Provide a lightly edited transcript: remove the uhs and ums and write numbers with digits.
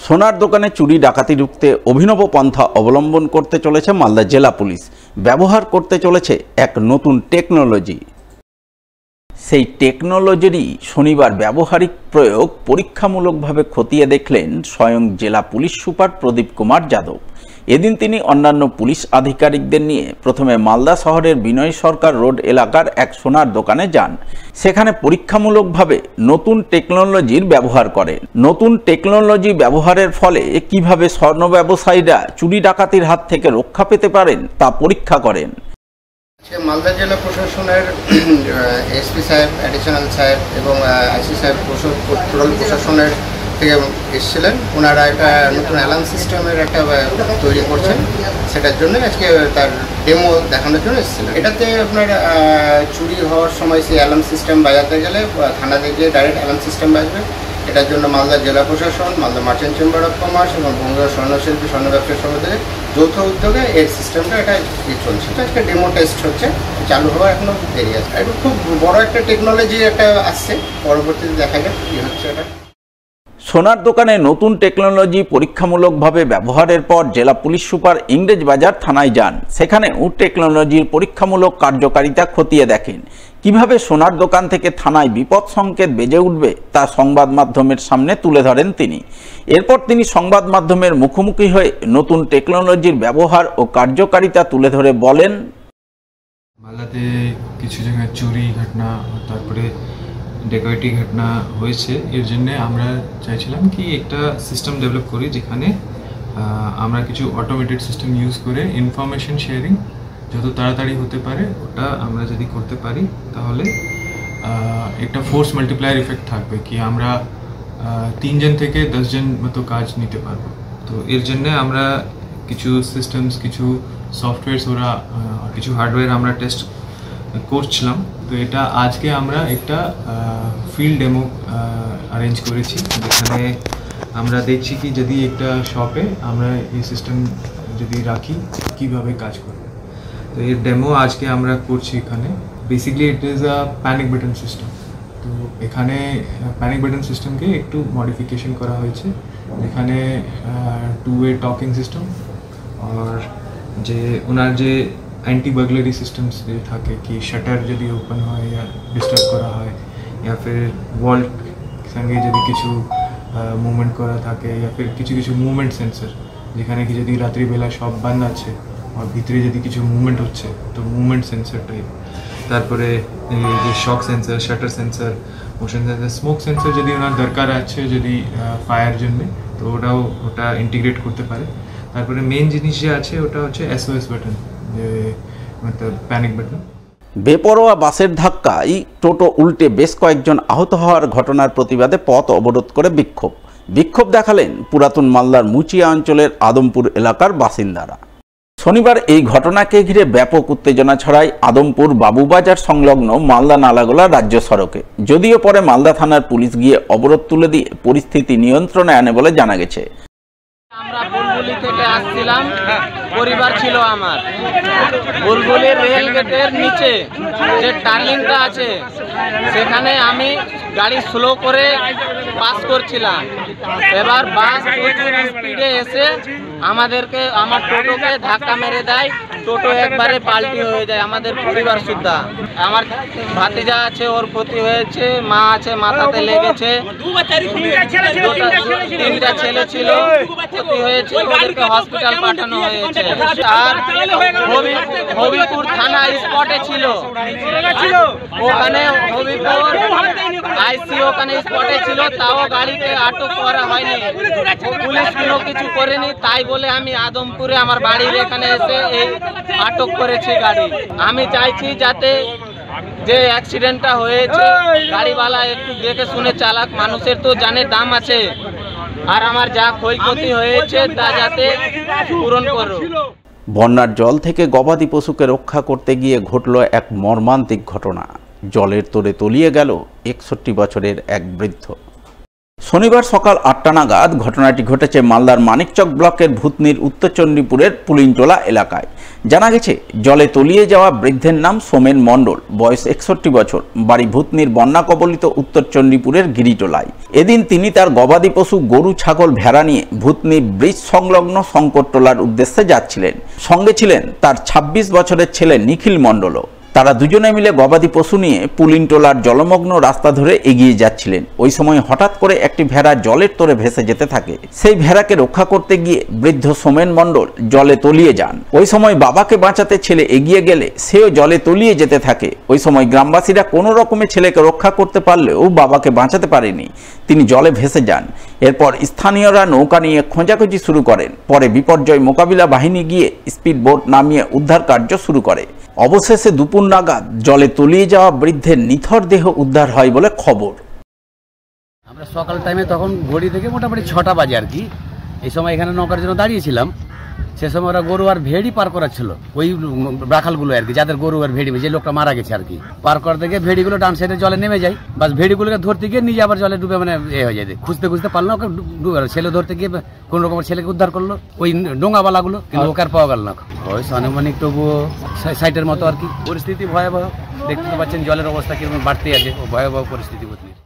সোনার দোকানে চুরি ডাকাতি রুখতে অভিনব পন্থা অবলম্বন করতে চলেছে মালদা জেলা পুলিশ। ব্যবহার করতে চলেছে এক নতুন টেকনোলজি। সেই টেকনোলজিরই শনিবার ব্যবহারিক প্রয়োগ পরীক্ষামূলকভাবে খতিয়ে দেখলেন স্বয়ং জেলা পুলিশ সুপার প্রদীপ কুমার যাদব। এদিন তিনি অন্যান্য পুলিশ আধিকারিকদের নিয়ে প্রথমে মালদা শহরের বিনয় সরকার রোড এলাকার এক সোনার দোকানে যান। সেখানে পরীক্ষামূলকভাবে নতুন টেকনোলজির ব্যবহার করেন। নতুন টেকনোলজি ব্যবহারের ফলে কিভাবে স্বর্ণ ব্যবসায়ীরা চুরি ডাকাতির হাত থেকে রক্ষা পেতে পারেন তা পরীক্ষা করেন। মালদা জেলা প্রশাসনের এসপি সাহেব, অ্যাডিশনাল সাহেব এবং আইসি সাহেব টোটাল প্রশাসনের থেকে এসেছিলেন। ওনারা একটা নতুন অ্যালার্ম সিস্টেমের একটা তৈরি করছেন, সেটার জন্য আজকে তার ডেমো দেখানোর জন্য এসেছিলেন। এটাতে আপনার চুরি হওয়ার সময় সেই অ্যালার্ম সিস্টেম বাজাতে গেলে থানা থেকে ডাইরেক্ট অ্যালার্ম সিস্টেম বাজবে। এটার জন্য মালদা জেলা প্রশাসন, Malda merchant chamber of commerce এবং বঙ্গীয় স্বর্ণশিল্পী স্বর্ণ ব্যবসায়ী সমিতির যৌথ উদ্যোগে এই সিস্টেমটা এটা চলছে। আজকে ডেমো টেস্ট হচ্ছে, চালু হওয়া এখনো দেরি আছে। এটা খুব বড় একটা টেকনোলজি একটা আসছে, পরবর্তীতে দেখা যাক কী হচ্ছে। এটা সোনার দোকানে নতুন টেকনোলজি পরীক্ষামূলকভাবে ব্যবহারের পর জেলা পুলিশ সুপার ইংরেজবাজার থানায় যান। সেখানেও টেকনোলজির পরীক্ষামূলক কার্যকারিতা খতিয়ে দেখেন। কিভাবে সোনার দোকান থেকে থানায় বিপদ সংকেত বেজে উঠবে তা সংবাদ মাধ্যমের সামনে তুলে ধরেন তিনি। এরপর তিনি সংবাদ মাধ্যমের মুখোমুখি হয়ে নতুন টেকনোলজির ব্যবহার ও কার্যকারিতা তুলে ধরে বলেন, মালদাতে কিছু জায়গায় চুরি ঘটনা, তারপরে ডেকাইটি ঘটনা হয়েছে। এর জন্য আমরা চাইছিলাম কি একটা সিস্টেম ডেভেলপ করি যেখানে আমরা কিছু অটোমেটেড সিস্টেম ইউজ করে ইনফরমেশন শেয়ারিং যত তাড়াতাড়ি হতে পারে ওটা আমরা যদি করতে পারি তাহলে একটা ফোর্স মাল্টিপ্লায়ার ইফেক্ট থাকবে, কি আমরা 3 জন থেকে 10 জন মতো কাজ নিতে পারবো। তো এর জন্য আমরা কিছু সিস্টেমস, কিছু সফটওয়্যারস, ওরা কিছু হার্ডওয়্যার আমরা টেস্ট করছিলাম। তো এটা আজকে আমরা একটা ফিল্ড ডেমো অ্যারেঞ্জ করেছি, যেখানে আমরা দেখছি কি যদি একটা শপে আমরা এই সিস্টেম যদি রাখি কিভাবে কাজ করবে। তো এর ডেমো আজকে আমরা করছি এখানে। Basically it is a panic button system. তো এখানে প্যানিক বাটন সিস্টেমকে একটু মডিফিকেশন করা হয়েছে, যেখানে 2-way টকিং সিস্টেম আর যে ওনার যে অ্যান্টি বার্গলারি সিস্টেমস যে থাকে, কি শাটার যদি ওপেন হয় या ডিস্টার্ব করা হয় या फिर ওয়াল সঙ্গে যদি কিছু মুভমেন্ট করা থাকে या फिर কিছু কিছু মুভমেন্ট সেন্সর, যেখানে কি যদি রাত্রিবেলা সব বন্ধ আছে আর ভিতরে যদি কিছু মুভমেন্ট হচ্ছে তো মুভমেন্ট সেন্সর টাইপ। তারপরে যে shock sensor, shutter sensor, motion sensor, smoke sensor যদি ওনার দরকার আছে যদি ফায়ার জন্য, তো ওটা ইন্টিগ্রেট করতে পারে। তারপরে মেইন জিনিস যে আছে ওটা হচ্ছে SOS বাটন, যে मतलब প্যানিক বাটন। বেপরোয়া বাসের ধাক্কায় টোটো উল্টে বেশ কয়েকজন আহত হওয়ার ঘটনার প্রতিবাদে পথ অবরোধ করে বিক্ষোভ দেখালেন পুরাতন মালদার মুচিয়া অঞ্চলের আদমপুর এলাকার বাসিন্দারা। শনিবার এই ঘটনাকে ঘিরে ব্যাপক উত্তেজনা ছড়ায় আদমপুর বাবুবাজার সংলগ্ন মালদা নালাগোলা রাজ্য সড়কে। যদিও পরে মালদা থানার পুলিশ গিয়ে অবরোধ তুলে দিয়ে পরিস্থিতি নিয়ন্ত্রণে আনে বলে জানা গেছে। আমরা বুলবুলি থেকে আসছিলাম, পরিবার ছিল আমার। বুলবুলির রেল গেটের নিচে যে টার্নিংটা আছে সেখানে আমি গাড়ি স্লো করে পাস করছিলাম। এবার বাস প্রচুর স্পিডে এসে আমার টোটোকে ধাক্কা মেরে দেয়। টোটো একবারে পাল্টি হয়ে যায়, আমাদের পরিবার সুদ্ধা। আমার ভাতিজা আছে, ওর ক্ষতি হয়েছে, মা আছে, মাথাতে লেগেছে, 3টা ছেলে ছিল, ক্ষতি হয়েছে, ওদেরকে হসপিটাল পাঠানো হয়েছে। আর হবিপুর থানা স্পটে ছিল, ওখানে হবিপুর আইসি ওখানে স্পটে ছিল, তাও গাড়িকে আটক করা হয়নি, পুলিশ কোনো কিছু করেনি। তাই বলে আমি আদমপুরে আমার বাড়ির এখানে এসে এই আটক করেছি গাড়ি। আমি চাইছি যাতে যে অ্যাক্সিডেন্টটা হয়েছে গাড়িওয়ালা একটু দেখে শুনে চালাক, মানুষের তো জানের দাম আছে, আর আমার যা ক্ষয়ক্ষতি হয়েছে তা যাতে পূরণ করো। বন্যার জল থেকে গবাদি পশুকে রক্ষা করতে গিয়ে ঘটল এক মর্মান্তিক ঘটনা। জলের তোড়ে তলিয়ে গেল 61 বছরের এক বৃদ্ধ। শনিবার সকাল 8টা নাগাদ ঘটনাটি ঘটেছে মালদার মানিকচক ব্লকের ভূতনির উত্তরচণ্ডীপুরের পুলিনটোলা এলাকায়। জানা গেছে, জলে তলিয়ে যাওয়া বৃদ্ধের নাম সোমেন মণ্ডল, বয়স 61 বছর, বাড়ি ভূতনির বন্যা কবলিত উত্তরচণ্ডীপুরের গিরিটোলায়। এদিন তিনি তার গবাদি পশু গরু, ছাগল, ভেড়া নিয়ে ভূতনি ব্রিজ সংলগ্ন শঙ্করটোলার উদ্দেশ্যে যাচ্ছিলেন। সঙ্গে ছিলেন তার 26 বছরের ছেলে নিখিল মণ্ডলও। তারা দুজনে মিলে গবাদি পশু নিয়ে পুলিনটোলার জলমগ্ন রাস্তা ধরে এগিয়ে যাচ্ছিলেন। ওই সময় হঠাৎ করে একটি ভেড়া জলের তোরে ভেসে যেতে থাকে। সেই ভেড়াকে রক্ষা করতে গিয়ে বৃদ্ধ সোমেন মণ্ডল জলে তলিয়ে যান। ওই সময় বাবাকে বাঁচাতে ছেলে এগিয়ে গেলে সেও জলে তলিয়ে যেতে থাকে। ওই সময় গ্রামবাসীরা কোনো রকমে ছেলেকে রক্ষা করতে পারলেও বাবাকে বাঁচাতে পারেনি, তিনি জলে ভেসে যান। এরপর স্থানীয়রা নৌকা নিয়ে খোঁজাখুঁজি শুরু করেন। পরে বিপর্যয় মোকাবিলা বাহিনী গিয়ে স্পিড বোট নামিয়ে উদ্ধার কার্য শুরু করে। অবশেষে দুপুর নাগাদ জলে তলিয়ে যাওয়া বৃদ্ধের নিথর দেহ উদ্ধার হয় বলে খবর। আমরা সকাল টাইমে তখন ঘড়ি থেকে মোটামুটি 6টা বাজে আর কি, এই সময় এখানে নৌকার জন্য দাঁড়িয়েছিলাম। সে সময় ওরা গরু আর ভেড়ি পার করাচ্ছিল, ওই রাখালগুলো আর কি, যাদের গরু আর ভেড়ি, যে লোকটা মারা গেছে আর কি, পার করতে গিয়ে ভেড়িগুলো ডান সাইডে জলে নেমে যায়। বাস ভেড়িগুলোকে ধরতে গিয়ে নিজে আবার জলে ডুবে মানে হয়ে যায়, খুঁজতে খুঁজতে পারলো ওকে ডুবে গেল। ছেলে ধরতে গিয়ে কোন রকমের ছেলেকে উদ্ধার করলো ওই ডোঙাবালাগুলো, কিন্তু ওকে আর পাওয়া গেল না। ওই আনুমানিক তবুও 60-এর মতো আর কি। পরিস্থিতি ভয়াবহ, দেখতে পাচ্ছেন জলের অবস্থা কিরকম বাড়তে আছে, ভয়াবহ পরিস্থিতি।